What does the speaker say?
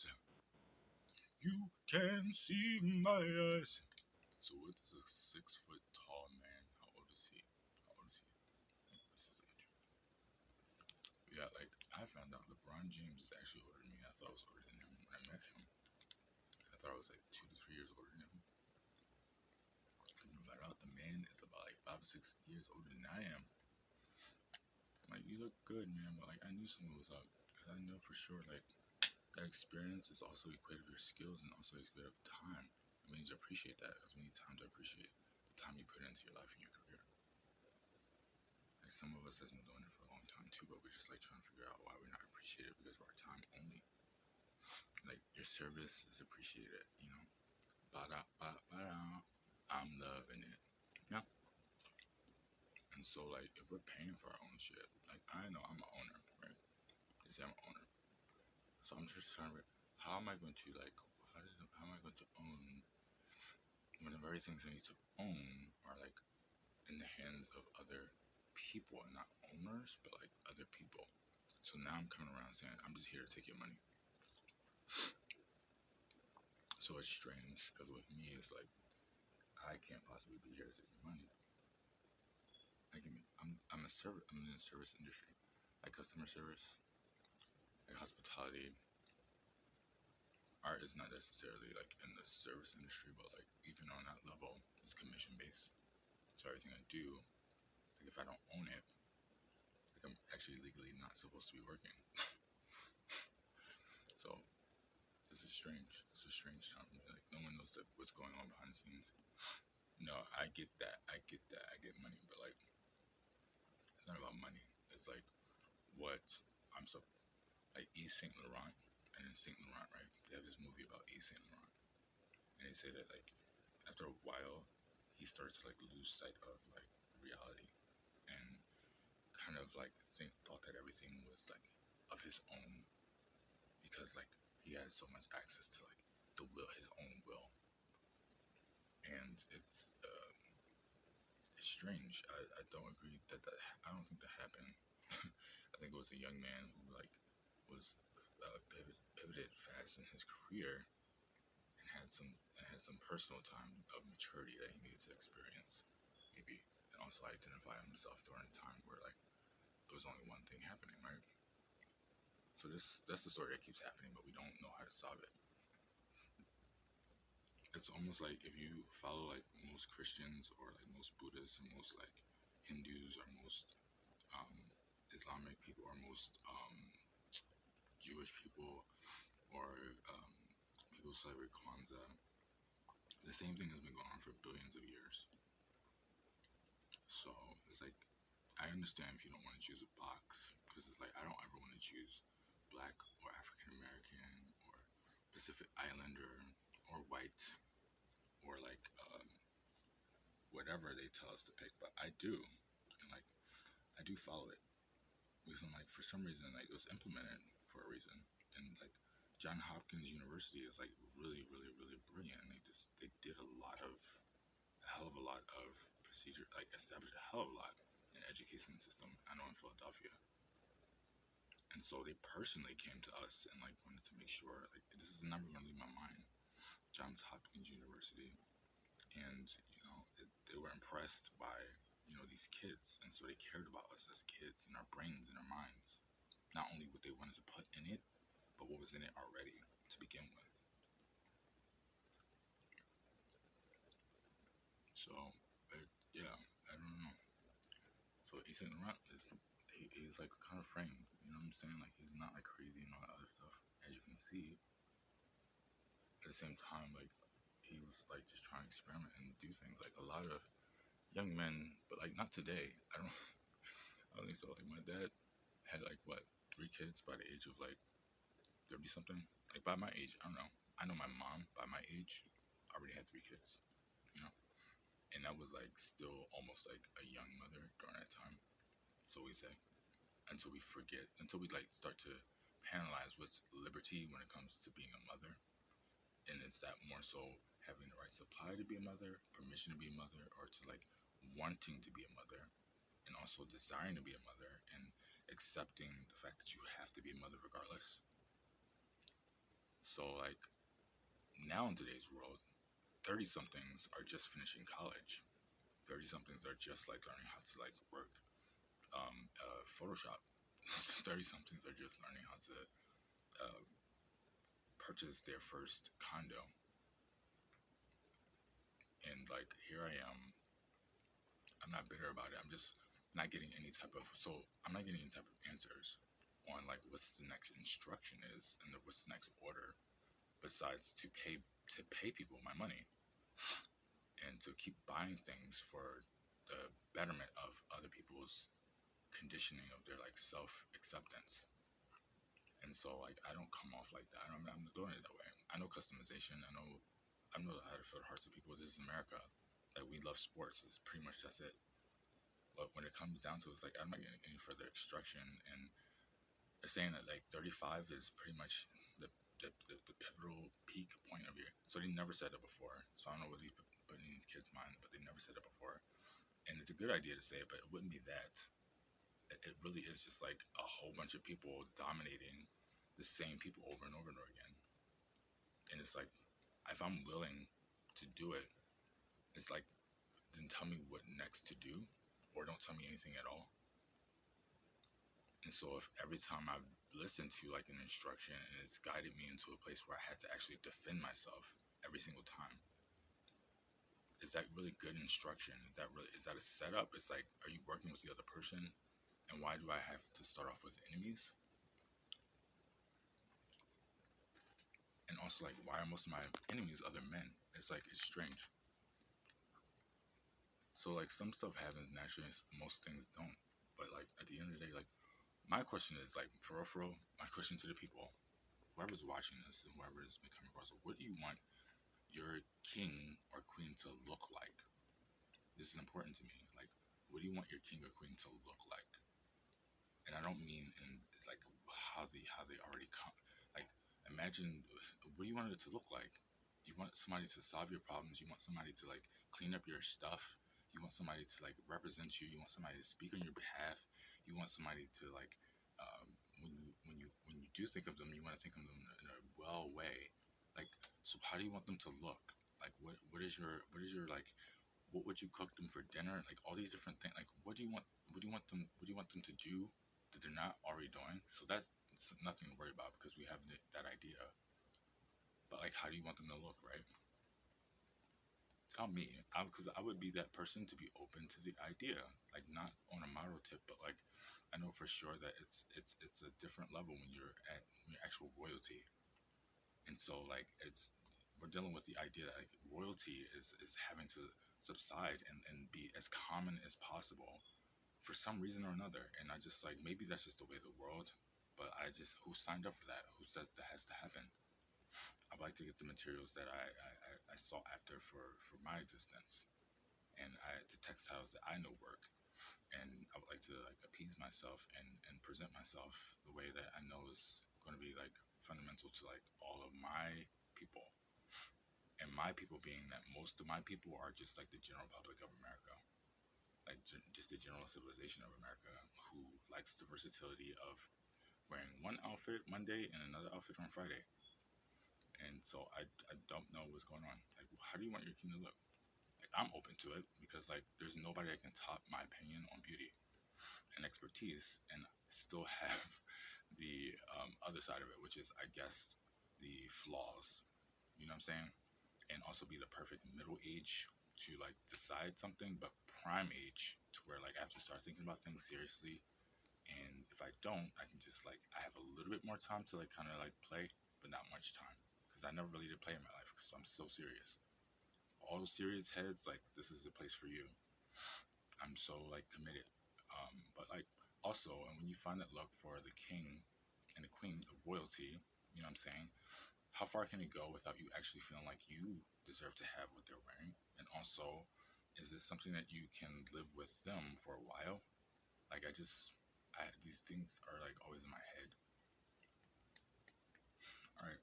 eyes. You can see my eyes. So what is a 6 foot tall man? How old is he? How old is he? What's his age? Yeah, like I found out LeBron James is actually older than me. I thought I was older than him when I met him. I thought I was like 2 to 3 years older than him. Couldn't find out the man is about like 5 or 6 years older than I am. I'm like, you look good, man, but like I knew something was up because I know for sure like that experience is also equated with your skills and also equated with time. We need to appreciate that because we need time to appreciate the time you put into your life and your career. Like some of us has been doing it for a long time too, but we're just like trying to figure out why we're not appreciated because of our time only. Like your service is appreciated, you know. Ba-da, ba-da, I'm loving it. Yeah. And so like if we're paying for our own shit, like I know I'm an owner, right? They say I'm an owner. So I'm just trying to how am I going to like how am I going to own when the very things I need to own are like in the hands of other people and not owners, but like other people. So now I'm coming around saying I'm just here to take your money. So it's strange because with me it's like I can't possibly be here to take your money. I'm a service. I'm in the service industry, like customer service, like hospitality. Art is not necessarily like in the service industry, but like even on that level, it's commission based. So everything I do, like if I don't own it, like I'm actually legally not supposed to be working. So this is strange. It's a strange time. Like no one knows that what's going on behind the scenes. No, I get that. I get that. I get money, but like it's not about money. It's like what I'm so like East Saint Laurent and in Saint Laurent, right? They have this movie about East Saint Laurent, and they say that like after a while he starts to like lose sight of like reality and kind of like thought that everything was like of his own because like he has so much access to like the will, his own will, and it's strange. I don't agree that I don't think that happened. I think it was a young man who like was pivoted fast in his career and had some personal time of maturity that he needed to experience, maybe, and also identify himself during a time where like there was only one thing happening, right? So that's the story that keeps happening, but we don't know how to solve it. It's almost like if you follow like most Christians or like most Buddhists or most like Hindus or most um, Islamic people or most Jewish people or people who celebrate Kwanzaa, the same thing has been going on for billions of years. So it's like I understand if you don't want to choose a box because it's like I don't ever want to choose black or African American or Pacific Islander or white or like whatever they tell us to pick, but I do, and like I do follow it because I'm like for some reason like it was implemented for a reason, and like John Hopkins University is like really brilliant. They did a hell of a lot of procedure, like established a hell of a lot in the education system. I know in Philadelphia, and so they personally came to us and like wanted to make sure like this is never going to leave my mind. Johns Hopkins University, and they were impressed by these kids, and so they cared about us as kids and our brains and our minds, not only what they wanted to put in it but what was in it already to begin with. So yeah, I don't know. So Ethan Laurent he's like kind of framed, you know what I'm saying? Like he's not like crazy and all that other stuff, as you can see. At the same time, like he was like just trying to experiment and do things like a lot of young men, but like not today. I don't think so. Like my dad had like what 3 kids by the age of like 30 something. Like by my age, I don't know. I know my mom by my age already had 3 kids, you know, and that was like still almost like a young mother during that time. So we say until we forget, until we like start to panelize what's liberty when it comes to being a mother, and is that more so having the right supply to be a mother, permission to be a mother, or to like wanting to be a mother, and also desiring to be a mother and accepting the fact that you have to be a mother regardless. So like now in today's world, 30 somethings are just finishing college. 30 somethings are just like learning how to like work Photoshop. 30 somethings are just learning how to uh, purchase their first condo. And like here I am, I'm not bitter about it. I'm just not getting any type of I'm not getting any type of answers on like what's the next instruction is and what's the next order besides to pay people my money and to keep buying things for the betterment of other people's conditioning of their like self acceptance. And so like I don't come off like that. I'm not doing it that way. I know customization. I know how to fill the hearts of people. This is America. Like we love sports. It's pretty much that's it. But when it comes down to it, it's like I'm not getting any further extraction. And they're saying that like 35 is pretty much the pivotal peak point of your. So they never said it before. So I don't know what he's putting in these kids' mind, but they never said it before. And it's a good idea to say it, but it wouldn't be that. It really is just like a whole bunch of people dominating the same people over and over and over again. And it's like, if I'm willing to do it, it's like, then tell me what next to do, or don't tell me anything at all. And so if every time I've listened to like an instruction and it's guided me into a place where I had to actually defend myself every single time, is that really good instruction? Is that a setup? It's like, are you working with the other person? And why do I have to start off with enemies? And also like, why are most of my enemies other men? It's like, it's strange. So like some stuff happens naturally, and most things don't. But like at the end of the day, like my question is like for real, my question to the people, whoever's watching this and whoever is coming across, what do you want your king or queen to look like? This is important to me. Like, what do you want your king or queen to look like? And I don't mean in like how they already come. Like, imagine what do you want it to look like? You want somebody to solve your problems. You want somebody to like clean up your stuff. You want somebody to like represent you. You want somebody to speak on your behalf. You want somebody to like when you do think of them, you want to think of them in a well way. Like, so how do you want them to look? Like, what is your like? What would you cook them for dinner? Like all these different things. Like, what do you want them to do that they're not already doing? So that's nothing to worry about because we have that idea. But like, how do you want them to look, right? Tell me, because I would be that person to be open to the idea, like not on a model tip, but like I know for sure that it's a different level when you're at your actual royalty, and so like we're dealing with the idea that like royalty is having to subside and be as common as possible for some reason or another, and I just like maybe that's just the way of the world, but I just who signed up for that? Who says that has to happen? I'd like to get the materials that I sought after for my existence, and the textiles that I know work, and I would like to like appease myself and present myself the way that I know is going to be like fundamental to like all of my people, and my people being that most of my people are just like the general public of America, like just the general civilization of America who likes the versatility of wearing one outfit Monday and another outfit on Friday. And so I don't know what's going on. Like, how do you want your king to look? Like, I'm open to it because like there's nobody that can top my opinion on beauty and expertise, and still have the other side of it, which is I guess the flaws. You know what I'm saying? And also be the perfect middle age to like decide something, but prime age to where like I have to start thinking about things seriously. And if I don't, I can just like I have a little bit more time to like kind of like play, but not much time because I never really did play in my life because I'm so serious. All those serious heads, like this is a place for you. I'm so like committed. But like also, and when you find that look for the king and the queen of royalty, you know what I'm saying? How far can it go without you actually feeling like you deserve to have what they're wearing? And also, is it something that you can live with them for a while? Like these things are like always in my head. All right.